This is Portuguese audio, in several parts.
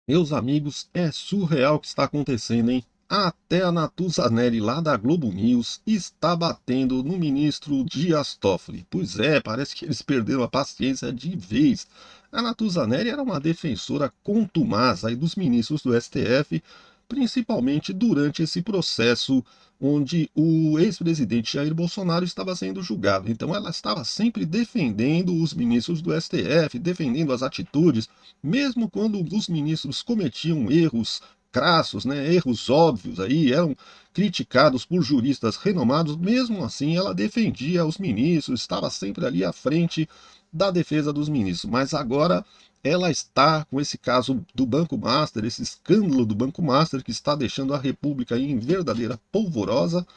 Meus amigos, é surreal o que está acontecendo, hein? Até a Natuzaneri lá da Globo News está batendo no ministro Dias Toffoli. Pois é, parece que eles perderam a paciência de vez. A Natuzaneri era uma defensora contumaz aí dos ministros do STF, principalmente durante esse processo onde o ex-presidente Jair Bolsonaro estava sendo julgado. Então ela estava sempre defendendo os ministros do STF, defendendo as atitudes, mesmo quando os ministros cometiam erros crassos, né, erros óbvios aí, eram criticados por juristas renomados, mesmo assim ela defendia os ministros, estava sempre ali à frente da defesa dos ministros. Mas agora ela está com esse caso do Banco Master, esse escândalo do Banco Master que está deixando a República em verdadeira polvorosa.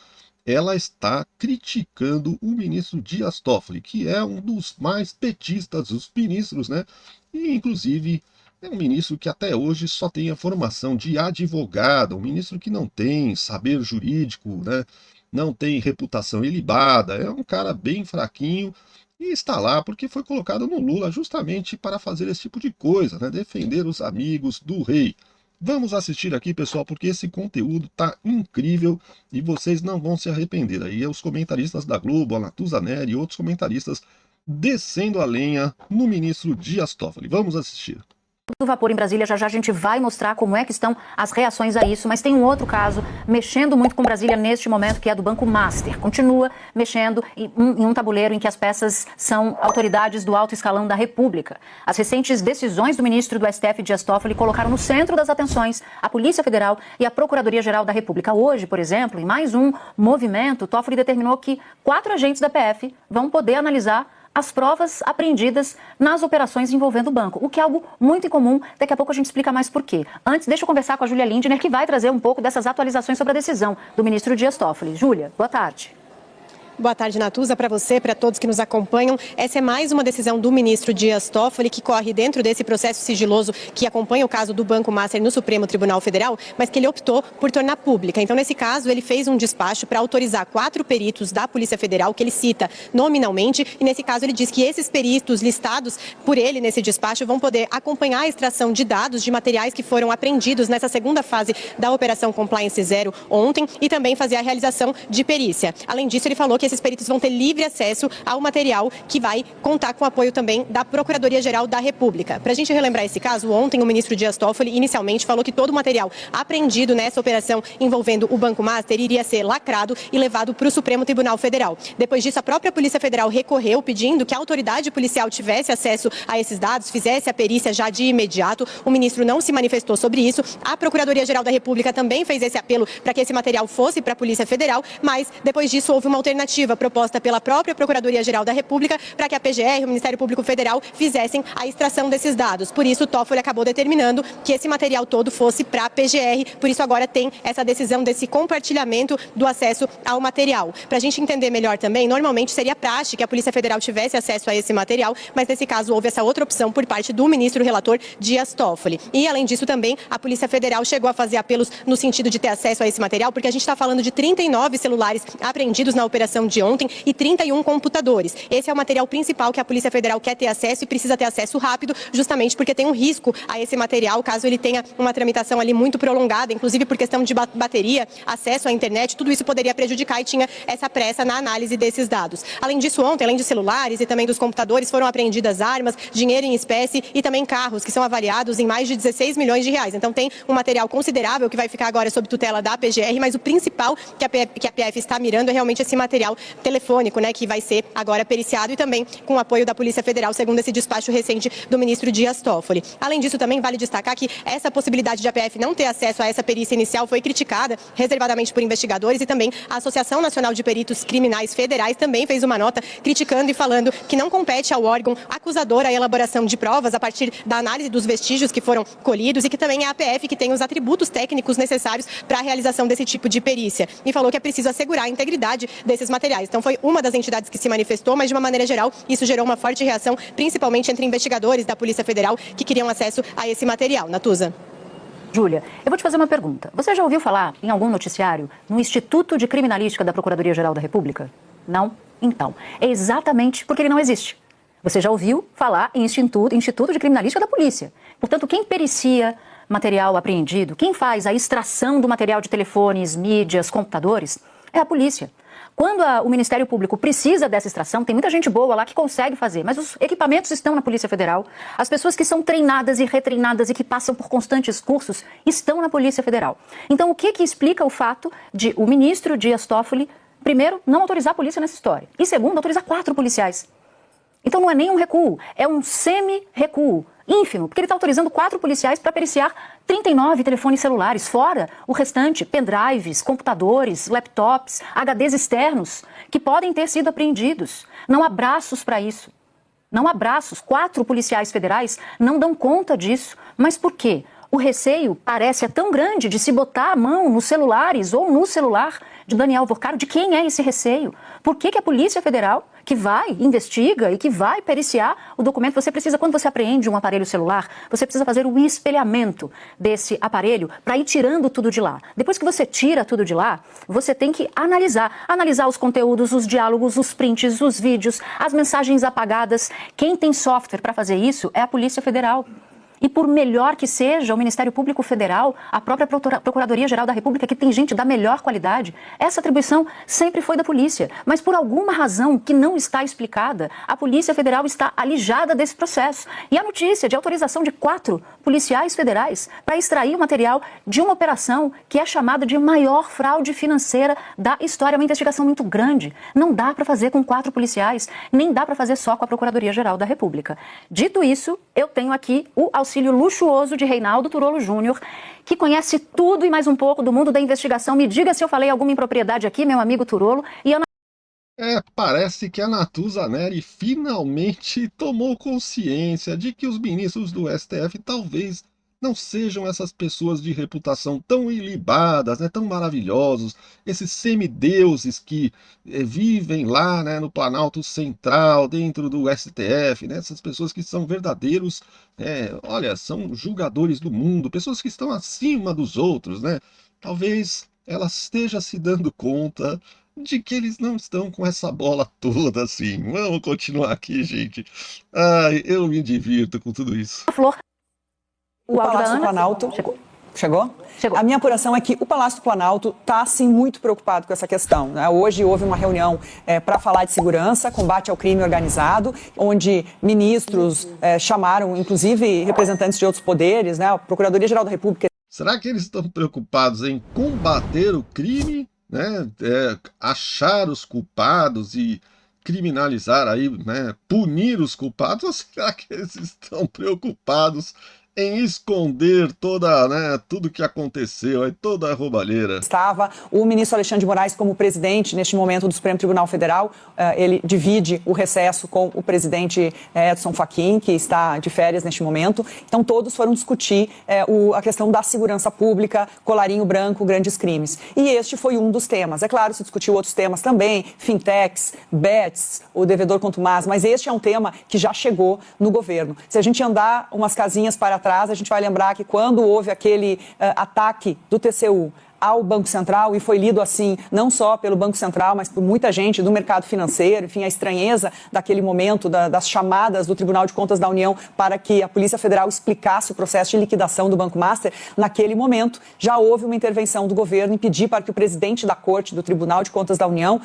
Ela está criticando o ministro Dias Toffoli, que é um dos mais petistas dos ministros, né? E, inclusive, é um ministro que até hoje só tem a formação de advogado, um ministro que não tem saber jurídico, né? Não tem reputação ilibada, é um cara bem fraquinho e está lá porque foi colocado no Lula justamente para fazer esse tipo de coisa, né? Defender os amigos do rei. Vamos assistir aqui, pessoal, porque esse conteúdo tá incrível e vocês não vão se arrepender. Aí os comentaristas da Globo, a Natuzaneri e outros comentaristas descendo a lenha no ministro Dias Toffoli. Vamos assistir. Do vapor em Brasília, já já a gente vai mostrar como é que estão as reações a isso, mas tem um outro caso mexendo muito com Brasília neste momento, que é do Banco Master. Continua mexendo em um tabuleiro em que as peças são autoridades do alto escalão da República. As recentes decisões do ministro do STF, Dias Toffoli, colocaram no centro das atenções a Polícia Federal e a Procuradoria-Geral da República. Hoje, por exemplo, em mais um movimento, Toffoli determinou que 4 agentes da PF vão poder analisar as provas apreendidas nas operações envolvendo o banco, o que é algo muito incomum. Daqui a pouco a gente explica mais por quê. Antes, deixa eu conversar com a Júlia Lindner, que vai trazer um pouco dessas atualizações sobre a decisão do ministro Dias Toffoli. Júlia, boa tarde. Boa tarde, Natuza, para você, para todos que nos acompanham. Essa é mais uma decisão do ministro Dias Toffoli, que corre dentro desse processo sigiloso que acompanha o caso do Banco Master no Supremo Tribunal Federal, mas que ele optou por tornar pública. Então, nesse caso, ele fez um despacho para autorizar 4 peritos da Polícia Federal, que ele cita nominalmente, e nesse caso ele diz que esses peritos listados por ele nesse despacho vão poder acompanhar a extração de dados de materiais que foram apreendidos nessa segunda fase da Operação Compliance Zero ontem e também fazer a realização de perícia. Além disso, ele falou que esses peritos vão ter livre acesso ao material que vai contar com o apoio também da Procuradoria-Geral da República. Para a gente relembrar esse caso, ontem o ministro Dias Toffoli inicialmente falou que todo o material apreendido nessa operação envolvendo o Banco Master iria ser lacrado e levado para o Supremo Tribunal Federal. Depois disso, a própria Polícia Federal recorreu pedindo que a autoridade policial tivesse acesso a esses dados, fizesse a perícia já de imediato. O ministro não se manifestou sobre isso. A Procuradoria-Geral da República também fez esse apelo para que esse material fosse para a Polícia Federal, mas depois disso houve uma alternativa proposta pela própria Procuradoria-Geral da República para que a PGR, o Ministério Público Federal, fizessem a extração desses dados. Por isso, o Toffoli acabou determinando que esse material todo fosse para a PGR, por isso agora tem essa decisão desse compartilhamento do acesso ao material. Para a gente entender melhor também, normalmente seria praxe que a Polícia Federal tivesse acesso a esse material, mas nesse caso houve essa outra opção por parte do ministro relator Dias Toffoli. E, além disso, também a Polícia Federal chegou a fazer apelos no sentido de ter acesso a esse material, porque a gente está falando de 39 celulares apreendidos na operação de ontem e 31 computadores. Esse é o material principal que a Polícia Federal quer ter acesso e precisa ter acesso rápido, justamente porque tem um risco a esse material, caso ele tenha uma tramitação ali muito prolongada, inclusive por questão de bateria, acesso à internet, tudo isso poderia prejudicar e tinha essa pressa na análise desses dados. Além disso, ontem, além de celulares e também dos computadores, foram apreendidas armas, dinheiro em espécie e também carros, que são avaliados em mais de 16 milhões de reais. Então tem um material considerável que vai ficar agora sob tutela da PGR, mas o principal que a PF está mirando é realmente esse material telefônico, né, que vai ser agora periciado e também com o apoio da Polícia Federal, segundo esse despacho recente do ministro Dias Toffoli. Além disso, também vale destacar que essa possibilidade de a PF não ter acesso a essa perícia inicial foi criticada reservadamente por investigadores e também a Associação Nacional de Peritos Criminais Federais também fez uma nota criticando e falando que não compete ao órgão acusador a elaboração de provas a partir da análise dos vestígios que foram colhidos e que também é a PF que tem os atributos técnicos necessários para a realização desse tipo de perícia. E falou que é preciso assegurar a integridade desses materiais. Então foi uma das entidades que se manifestou, mas de uma maneira geral isso gerou uma forte reação, principalmente entre investigadores da Polícia Federal que queriam acesso a esse material. Natuza. Júlia, eu vou te fazer uma pergunta. Você já ouviu falar em algum noticiário no Instituto de Criminalística da Procuradoria-Geral da República? Não? Então, é exatamente porque ele não existe. Você já ouviu falar em Instituto de Criminalística da Polícia. Portanto, quem pericia material apreendido, quem faz a extração do material de telefones, mídias, computadores, é a polícia. Quando o Ministério Público precisa dessa extração, tem muita gente boa lá que consegue fazer, mas os equipamentos estão na Polícia Federal, as pessoas que são treinadas e retreinadas e que passam por constantes cursos estão na Polícia Federal. Então, o que explica o fato de o ministro Dias Toffoli, primeiro, não autorizar a polícia nessa história, e segundo, autorizar 4 policiais? Então não é nem um recuo, é um semi-recuo, ínfimo, porque ele está autorizando 4 policiais para periciar 39 telefones celulares, fora o restante, pendrives, computadores, laptops, HDs externos, que podem ter sido apreendidos. Não há braços para isso. Não há braços. 4 policiais federais não dão conta disso. Mas por quê? O receio parece tão grande de se botar a mão nos celulares ou no celular de Daniel Vorcaro. De quem é esse receio? Por que a Polícia Federal, que vai, investiga e que vai periciar o documento, você precisa, quando você apreende um aparelho celular, você precisa fazer o espelhamento desse aparelho para ir tirando tudo de lá. Depois que você tira tudo de lá, você tem que analisar os conteúdos, os diálogos, os prints, os vídeos, as mensagens apagadas. Quem tem software para fazer isso é a Polícia Federal. E por melhor que seja o Ministério Público Federal, a própria Procuradoria-Geral da República, que tem gente da melhor qualidade, essa atribuição sempre foi da polícia. Mas por alguma razão que não está explicada, a Polícia Federal está alijada desse processo. E a notícia de autorização de 4 policiais federais para extrair o material de uma operação que é chamada de maior fraude financeira da história, uma investigação muito grande. Não dá para fazer com 4 policiais, nem dá para fazer só com a Procuradoria-Geral da República. Dito isso, eu tenho aqui o auxílio luxuoso de Reinaldo Turolo Júnior, que conhece tudo e mais um pouco do mundo da investigação. Me diga se eu falei alguma impropriedade aqui, meu amigo Turolo. Parece que a Natuza Neri finalmente tomou consciência de que os ministros do STF talvez não sejam essas pessoas de reputação tão ilibadas, né, tão maravilhosos, esses semideuses que vivem lá, né, no Planalto Central, dentro do STF, né, essas pessoas que são verdadeiros, olha, são julgadores do mundo, pessoas que estão acima dos outros, né? Talvez ela esteja se dando conta de que eles não estão com essa bola toda assim. Vamos continuar aqui, gente. Ai, eu me divirto com tudo isso. Flor. O Palácio do Planalto... Chegou? A minha apuração é que o Palácio do Planalto está, sim, muito preocupado com essa questão, né? Hoje houve uma reunião para falar de segurança, combate ao crime organizado, onde ministros chamaram, inclusive, representantes de outros poderes, né? A Procuradoria-Geral da República. Será que eles estão preocupados em combater o crime, né? Achar os culpados e criminalizar aí, né? Punir os culpados? Ou será que eles estão preocupados em esconder toda, né, tudo que aconteceu, toda a roubalheira? Estava o ministro Alexandre de Moraes como presidente, neste momento, do Supremo Tribunal Federal. Ele divide o recesso com o presidente Edson Fachin, que está de férias neste momento. Então, todos foram discutir a questão da segurança pública, colarinho branco, grandes crimes. E este foi um dos temas. É claro, se discutiu outros temas também, fintechs, bets, o devedor contumaz, mas este é um tema que já chegou no governo. Se a gente andar umas casinhas para atrás, a gente vai lembrar que quando houve aquele ataque do TCU ao Banco Central, e foi lido assim, não só pelo Banco Central, mas por muita gente do mercado financeiro, enfim, a estranheza daquele momento, das chamadas do Tribunal de Contas da União para que a Polícia Federal explicasse o processo de liquidação do Banco Master, naquele momento já houve uma intervenção do governo em pedir para que o presidente da Corte, do Tribunal de Contas da União,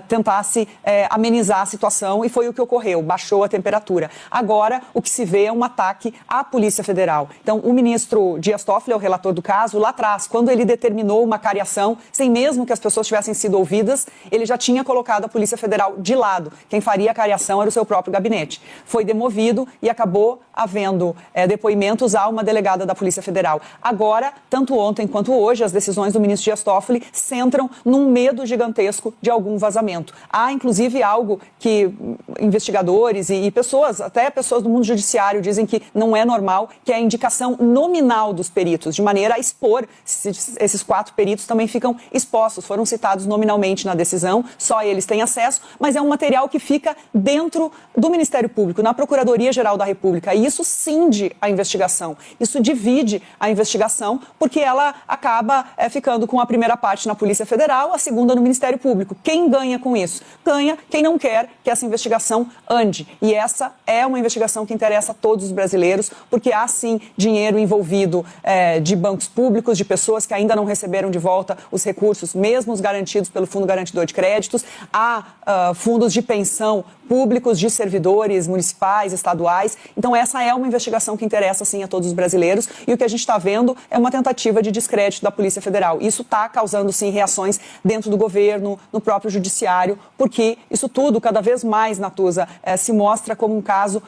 tentasse amenizar a situação, e foi o que ocorreu, baixou a temperatura. Agora, o que se vê é um ataque à Polícia Federal. Então, o ministro Dias Toffoli é o relator do caso. Lá atrás, quando ele determinou uma cariação, sem mesmo que as pessoas tivessem sido ouvidas, ele já tinha colocado a Polícia Federal de lado. Quem faria a cariação era o seu próprio gabinete. Foi demovido e acabou havendo depoimentos a uma delegada da Polícia Federal. Agora, tanto ontem quanto hoje, as decisões do ministro Dias Toffoli centram num medo gigantesco de algum vazamento. Há, inclusive, algo que investigadores e pessoas, até pessoas do mundo judiciário, dizem que não é normal, que é a indicação nominal dos peritos, de maneira a expor esses 4 peritos também ficam expostos, foram citados nominalmente na decisão, só eles têm acesso, mas é um material que fica dentro do Ministério Público, na Procuradoria-Geral da República, e isso cinge a investigação, isso divide a investigação, porque ela acaba ficando com a primeira parte na Polícia Federal, a segunda no Ministério Público. Quem ganha com isso? Ganha quem não quer que essa investigação ande, e essa é uma investigação que interessa a todos os brasileiros, porque há sim dinheiro envolvido de bancos públicos, de pessoas que ainda não receberam de volta os recursos, mesmo os garantidos pelo Fundo Garantidor de Créditos, há fundos de pensão públicos de servidores municipais, estaduais. Então essa é uma investigação que interessa sim a todos os brasileiros, e o que a gente está vendo é uma tentativa de descrédito da Polícia Federal. Isso está causando sim reações dentro do governo, no próprio judiciário, porque isso tudo cada vez mais, Natuza, se mostra como um caso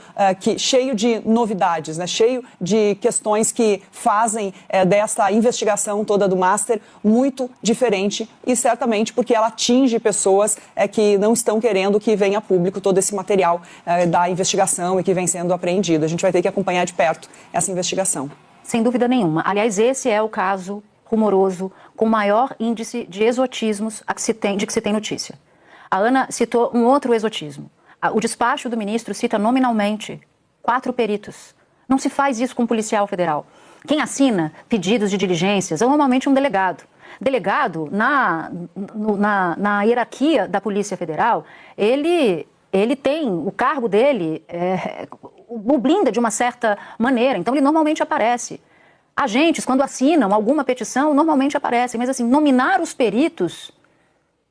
cheio de novidades, né? Cheio de questões que fazem dessa investigação toda do Master muito diferente, e certamente porque ela atinge pessoas que não estão querendo que venha a público todo esse material da investigação e que vem sendo apreendido. A gente vai ter que acompanhar de perto essa investigação. Sem dúvida nenhuma. Aliás, esse é o caso rumoroso com maior índice de exotismos de que se tem notícia. A Ana citou um outro exotismo. O despacho do ministro cita nominalmente 4 peritos. Não se faz isso com um policial federal. Quem assina pedidos de diligências é normalmente um delegado. Delegado, na hierarquia da Polícia Federal, ele tem, o cargo dele o blinda de uma certa maneira, então ele normalmente aparece. Agentes, quando assinam alguma petição, normalmente aparecem, mas assim, nominar os peritos,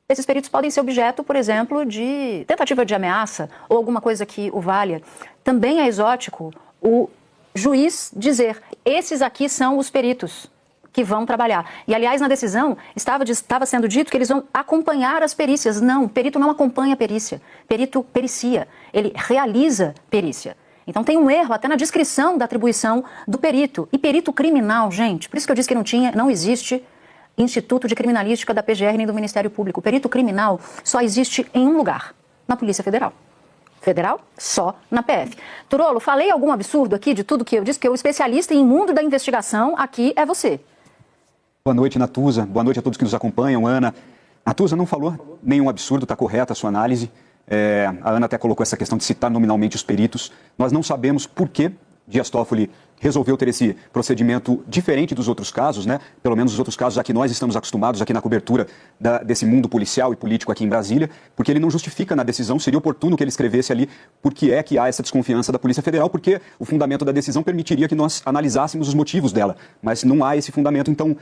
esses peritos podem ser objeto, por exemplo, de tentativa de ameaça ou alguma coisa que o valha. Também é exótico o juiz dizer, esses aqui são os peritos que vão trabalhar. E, aliás, na decisão estava sendo dito que eles vão acompanhar as perícias. Não, perito não acompanha a perícia. Perito pericia. Ele realiza perícia. Então tem um erro até na descrição da atribuição do perito. E perito criminal, gente, por isso que eu disse que não existe Instituto de Criminalística da PGR nem do Ministério Público. O perito criminal só existe em um lugar, na Polícia Federal. Federal, só na PF. Turolo, falei algum absurdo aqui de tudo que eu disse, porque o especialista em mundo da investigação aqui é você. Boa noite, Natuza. Boa noite a todos que nos acompanham. Ana, Natuza não falou nenhum absurdo, está correta a sua análise. A Ana até colocou essa questão de citar nominalmente os peritos. Nós não sabemos por que Dias Toffoli resolveu ter esse procedimento diferente dos outros casos, né? Pelo menos os outros casos a que nós estamos acostumados aqui na cobertura desse mundo policial e político aqui em Brasília, porque ele não justifica na decisão, seria oportuno que ele escrevesse ali por que é que há essa desconfiança da Polícia Federal, porque o fundamento da decisão permitiria que nós analisássemos os motivos dela, mas não há esse fundamento, então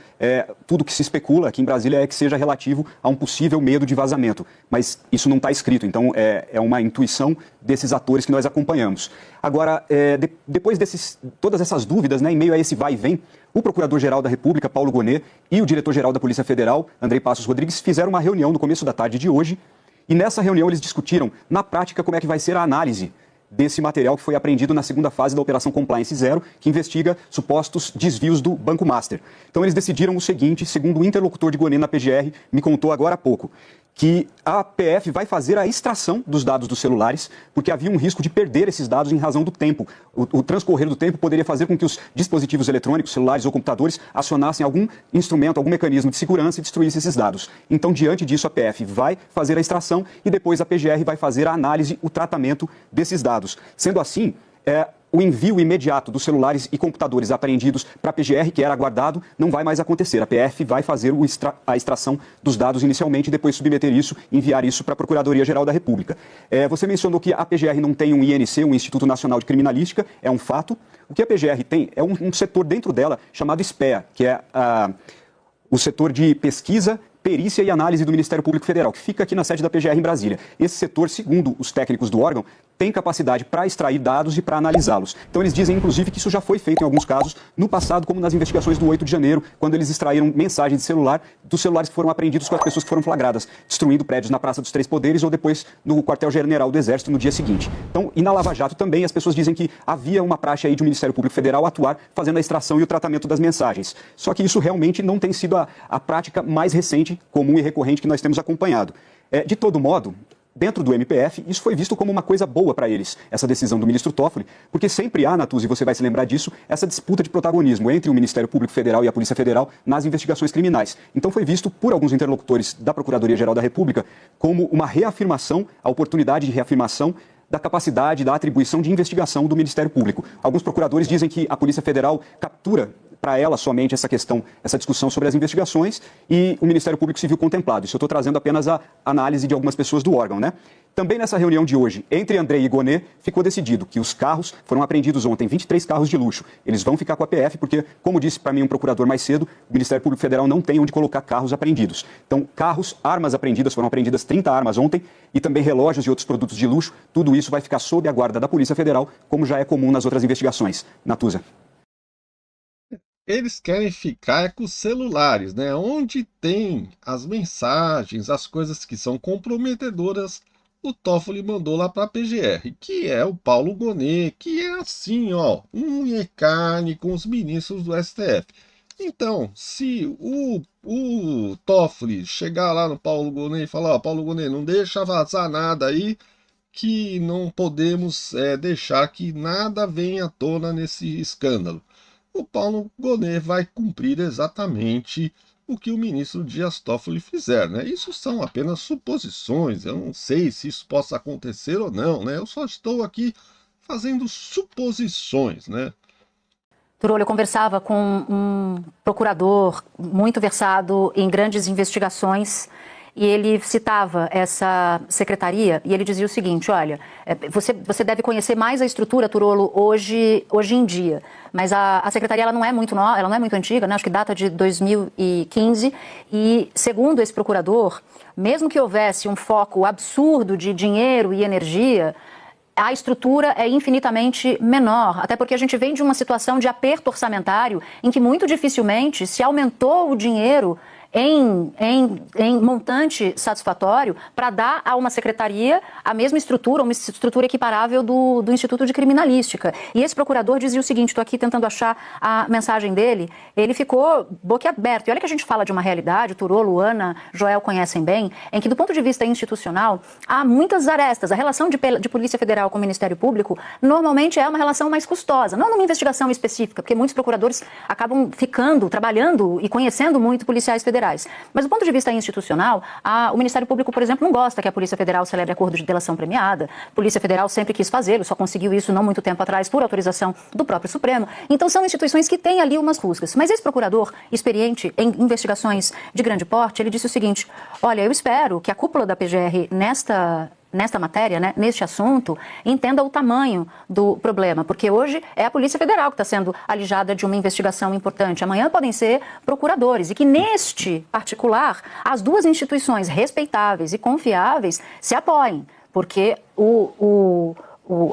tudo que se especula aqui em Brasília é que seja relativo a um possível medo de vazamento, mas isso não está escrito, então é uma intuição desses atores que nós acompanhamos. Agora, depois todas essas dúvidas, né, em meio a esse vai e vem, o Procurador-Geral da República, Paulo Gonet, e o Diretor-Geral da Polícia Federal, Andrei Passos Rodrigues, fizeram uma reunião no começo da tarde de hoje, e nessa reunião eles discutiram, na prática, como é que vai ser a análise desse material que foi apreendido na segunda fase da Operação Compliance Zero, que investiga supostos desvios do Banco Master. Então eles decidiram o seguinte, segundo o interlocutor de Gonet na PGR, me contou agora há pouco, que a PF vai fazer a extração dos dados dos celulares, porque havia um risco de perder esses dados em razão do tempo. O transcorrer do tempo poderia fazer com que os dispositivos eletrônicos, celulares ou computadores, acionassem algum instrumento, algum mecanismo de segurança e destruíssem esses dados. Então, diante disso, a PF vai fazer a extração e depois a PGR vai fazer a análise, o tratamento desses dados. Sendo assim, o envio imediato dos celulares e computadores apreendidos para a PGR, que era aguardado, não vai mais acontecer. A PF vai fazer a extração dos dados inicialmente e depois submeter isso, enviar isso para a Procuradoria-Geral da República. Você mencionou que a PGR não tem um INC, um Instituto Nacional de Criminalística, é um fato. O que a PGR tem é um setor dentro dela chamado SPEA, que é o setor de pesquisa, perícia e análise do Ministério Público Federal, que fica aqui na sede da PGR em Brasília. Esse setor, segundo os técnicos do órgão, tem capacidade para extrair dados e para analisá-los. Então eles dizem, inclusive, que isso já foi feito em alguns casos, no passado, como nas investigações do 8 de janeiro, quando eles extraíram mensagens de celular dos celulares que foram apreendidos com as pessoas que foram flagradas, destruindo prédios na Praça dos Três Poderes ou depois no quartel-general do Exército no dia seguinte. Então, e na Lava Jato também, as pessoas dizem que havia uma praxe aí de o Ministério Público Federal atuar fazendo a extração e o tratamento das mensagens. Só que isso realmente não tem sido a prática mais recente, comum e recorrente que nós temos acompanhado. De todo modo, Dentro do MPF, isso foi visto como uma coisa boa para eles, essa decisão do ministro Toffoli, porque sempre há, Natuzzi, e você vai se lembrar disso, essa disputa de protagonismo entre o Ministério Público Federal e a Polícia Federal nas investigações criminais. Então foi visto por alguns interlocutores da Procuradoria-Geral da República como uma reafirmação, a oportunidade de reafirmação da capacidade, da atribuição de investigação do Ministério Público. Alguns procuradores dizem que a Polícia Federal captura para ela somente essa questão, essa discussão sobre as investigações e o Ministério Público se viu contemplado. Isso eu estou trazendo apenas a análise de algumas pessoas do órgão, né? Também nessa reunião de hoje, entre André e Gonê, ficou decidido que os carros foram apreendidos ontem, 23 carros de luxo. Eles vão ficar com a PF porque, como disse para mim um procurador mais cedo, o Ministério Público Federal não tem onde colocar carros apreendidos. Então, carros, armas apreendidas, foram apreendidas 30 armas ontem e também relógios e outros produtos de luxo. Tudo isso vai ficar sob a guarda da Polícia Federal, como já é comum nas outras investigações. Natuza. Eles querem ficar com os celulares, né? Onde tem as mensagens, as coisas que são comprometedoras, o Toffoli mandou lá para a PGR, que é o Paulo Gonet, que é assim, ó, unha e carne com os ministros do STF. Então, se o Toffoli chegar lá no Paulo Gonet e falar, ó, Paulo Gonet, não deixa vazar nada aí, que não podemos deixar que nada venha à tona nesse escândalo. O Paulo Gonet vai cumprir exatamente o que o ministro Dias Toffoli fizer, né? Isso são apenas suposições, eu não sei se isso possa acontecer ou não, né? Eu só estou aqui fazendo suposições, né? Turolho, eu conversava com um procurador muito versado em grandes investigações e ele citava essa secretaria e ele dizia o seguinte, olha, você deve conhecer mais a estrutura, Turollo, hoje em dia, mas a secretaria ela não é muito nova, ela não é muito antiga, né? Acho que data de 2015 e, segundo esse procurador, mesmo que houvesse um foco absurdo de dinheiro e energia, a estrutura é infinitamente menor, até porque a gente vem de uma situação de aperto orçamentário em que muito dificilmente se aumentou o dinheiro em montante satisfatório para dar a uma secretaria a mesma estrutura, uma estrutura equiparável do Instituto de Criminalística. E esse procurador dizia o seguinte, estou aqui tentando achar a mensagem dele, ele ficou boquiaberto. E olha que a gente fala de uma realidade, Turollo, Ana, Joel conhecem bem, em que do ponto de vista institucional há muitas arestas. A relação de Polícia Federal com o Ministério Público normalmente é uma relação mais custosa, não numa investigação específica, porque muitos procuradores acabam trabalhando e conhecendo muito policiais federais. Mas do ponto de vista institucional, o Ministério Público, por exemplo, não gosta que a Polícia Federal celebre acordo de delação premiada. A Polícia Federal sempre quis fazê-lo, só conseguiu isso não muito tempo atrás por autorização do próprio Supremo. Então são instituições que têm ali umas rusgas. Mas esse procurador, experiente em investigações de grande porte, ele disse o seguinte, olha, eu espero que a cúpula da PGR nesta matéria, né, neste assunto, entenda o tamanho do problema, porque hoje é a Polícia Federal que está sendo alijada de uma investigação importante. Amanhã podem ser procuradores e que neste particular as duas instituições respeitáveis e confiáveis se apoiem, porque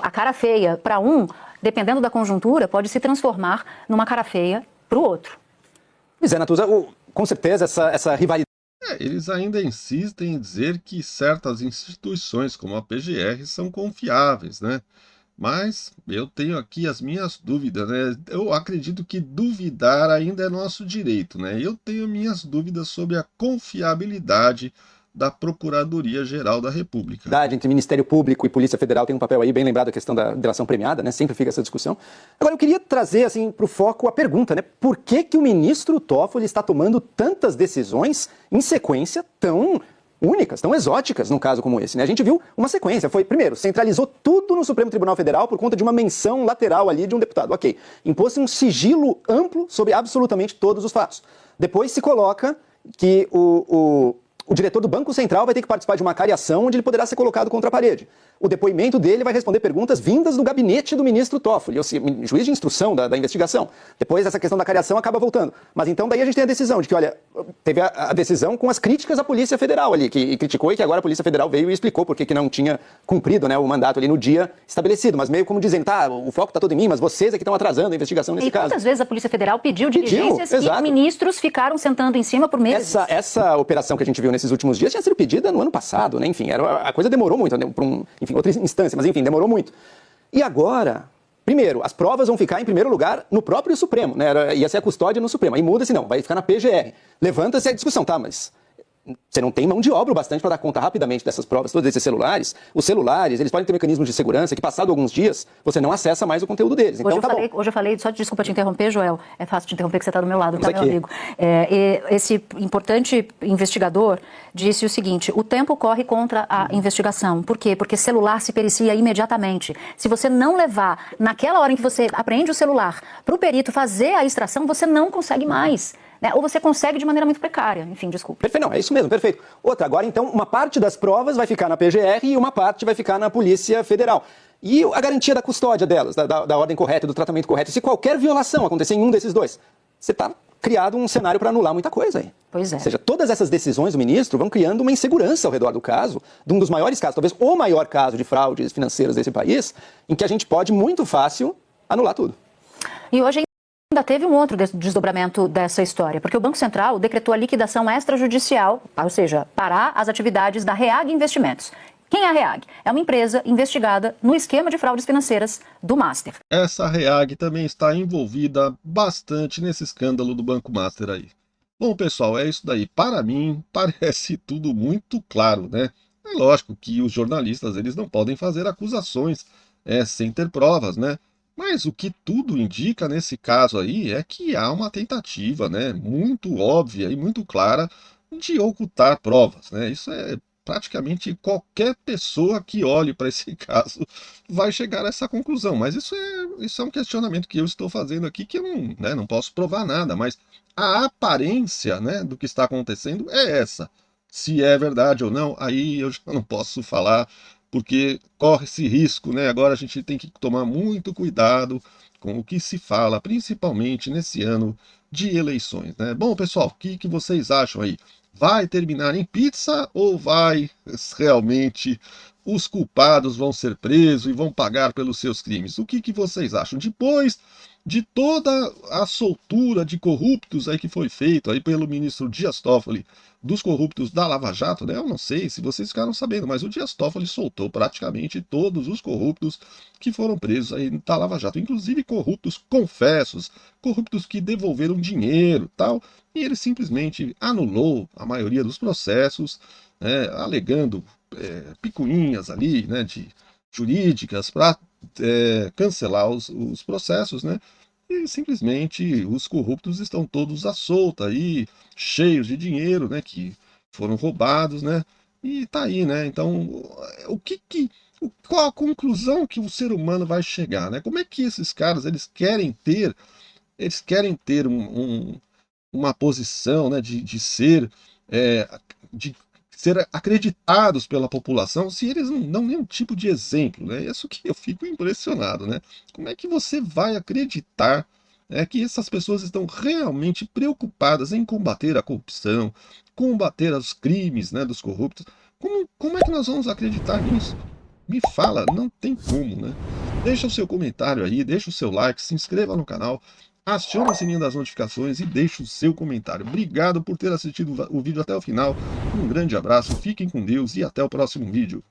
a cara feia para um, dependendo da conjuntura, pode se transformar numa cara feia para o outro. Pois é, Natuza, com certeza essa rivalidade. Eles ainda insistem em dizer que certas instituições, como a PGR, são confiáveis, né? Mas eu tenho aqui as minhas dúvidas, né? Eu acredito que duvidar ainda é nosso direito, né? Eu tenho minhas dúvidas sobre a confiabilidade da Procuradoria-Geral da República. Entre Ministério Público e Polícia Federal tem um papel aí, bem lembrado a questão da delação premiada, né? Sempre fica essa discussão. Agora, eu queria trazer, assim, para o foco a pergunta, né? Por que o ministro Toffoli está tomando tantas decisões em sequência tão únicas, tão exóticas, num caso como esse, né? A gente viu uma sequência, primeiro, centralizou tudo no Supremo Tribunal Federal por conta de uma menção lateral ali de um deputado, ok. Impôs um sigilo amplo sobre absolutamente todos os fatos. Depois se coloca que o diretor do Banco Central vai ter que participar de uma cariação onde ele poderá ser colocado contra a parede. O depoimento dele vai responder perguntas vindas do gabinete do ministro Toffoli, juiz de instrução da investigação. Depois essa questão da cariação acaba voltando. Mas então daí a gente tem a decisão de que, olha, teve a decisão com as críticas à Polícia Federal ali, que criticou e que agora a Polícia Federal veio e explicou por que não tinha cumprido, né, o mandato ali no dia estabelecido. Mas meio como dizendo, tá, o foco está todo em mim, mas vocês é que estão atrasando a investigação nesse caso. E quantas vezes a Polícia Federal pediu diligências e ministros ficaram sentando em cima por meses? Essa operação que a gente viu nesses últimos dias tinha sido pedida no ano passado, né? Enfim, a coisa demorou muito, né? Outra instância, mas enfim, demorou muito. E agora, primeiro, as provas vão ficar em primeiro lugar no próprio Supremo, né? Ia ser a custódia no Supremo. Aí muda-se, não, vai ficar na PGR. Levanta-se a discussão, tá, mas você não tem mão de obra o bastante para dar conta rapidamente dessas provas, todos esses celulares. Os celulares, eles podem ter mecanismos de segurança que, passado alguns dias, você não acessa mais o conteúdo deles. Então, Hoje eu falei, só desculpa te interromper, Joel, é fácil te interromper que você está do meu lado, tá, meu aqui. amigo? Esse importante investigador disse o seguinte: o tempo corre contra a investigação. Por quê? Porque celular se pericia imediatamente. Se você não levar, naquela hora em que você apreende o celular, para o perito fazer a extração, você não consegue mais. Né? Ou você consegue de maneira muito precária. Enfim, desculpe. Perfeito, não, é isso mesmo, perfeito. Outra, agora então, uma parte das provas vai ficar na PGR e uma parte vai ficar na Polícia Federal. E a garantia da custódia delas, da ordem correta, do tratamento correto. Se qualquer violação acontecer em um desses dois, você está criado um cenário para anular muita coisa aí. Pois é. Ou seja, todas essas decisões do ministro vão criando uma insegurança ao redor do caso, de um dos maiores casos, talvez o maior caso de fraudes financeiras desse país, em que a gente pode muito fácil anular tudo. E hoje ainda teve um outro desdobramento dessa história, porque o Banco Central decretou a liquidação extrajudicial, ou seja, parar as atividades da REAG Investimentos. Quem é a REAG? É uma empresa investigada no esquema de fraudes financeiras do Master. Essa REAG também está envolvida bastante nesse escândalo do Banco Master aí. Bom, pessoal, é isso daí. Para mim, parece tudo muito claro, né? É lógico que os jornalistas eles não podem fazer acusações sem ter provas, né? Mas o que tudo indica nesse caso aí é que há uma tentativa, né, muito óbvia e muito clara de ocultar provas, né? Isso é praticamente qualquer pessoa que olhe para esse caso vai chegar a essa conclusão. Mas isso é um questionamento que eu estou fazendo aqui que eu não, né, não posso provar nada, mas a aparência, né, do que está acontecendo é essa. Se é verdade ou não, aí eu já não posso falar, porque corre esse risco, né? Agora a gente tem que tomar muito cuidado com o que se fala, principalmente nesse ano de eleições, né? Bom, pessoal, o que vocês acham aí? Vai terminar em pizza ou vai realmente os culpados vão ser presos e vão pagar pelos seus crimes? O que vocês acham? Depois de toda a soltura de corruptos aí que foi feito aí pelo ministro Dias Toffoli, dos corruptos da Lava Jato, né? Eu não sei se vocês ficaram sabendo, mas o Dias Toffoli soltou praticamente todos os corruptos que foram presos aí da Lava Jato, inclusive corruptos confessos, corruptos que devolveram dinheiro, tal, e ele simplesmente anulou a maioria dos processos, né, alegando picuinhas ali, né, de jurídicas para cancelar os processos, né? E simplesmente os corruptos estão todos à solta aí, cheios de dinheiro, né, que foram roubados, né? E tá aí, né? Então, qual a conclusão que o ser humano vai chegar, né? Como é que esses caras eles querem ter uma posição, né, de ser acreditados pela população se eles não dão nenhum tipo de exemplo, né? Isso que eu fico impressionado, né? Como é que você vai acreditar que essas pessoas estão realmente preocupadas em combater a corrupção, combater os crimes, né, dos corruptos? Como é que nós vamos acreditar nisso? Me fala, não tem como, né? Deixa o seu comentário aí, deixa o seu like, se inscreva no canal, acione o sininho das notificações e deixe o seu comentário. Obrigado por ter assistido o vídeo até o final. Um grande abraço, fiquem com Deus e até o próximo vídeo.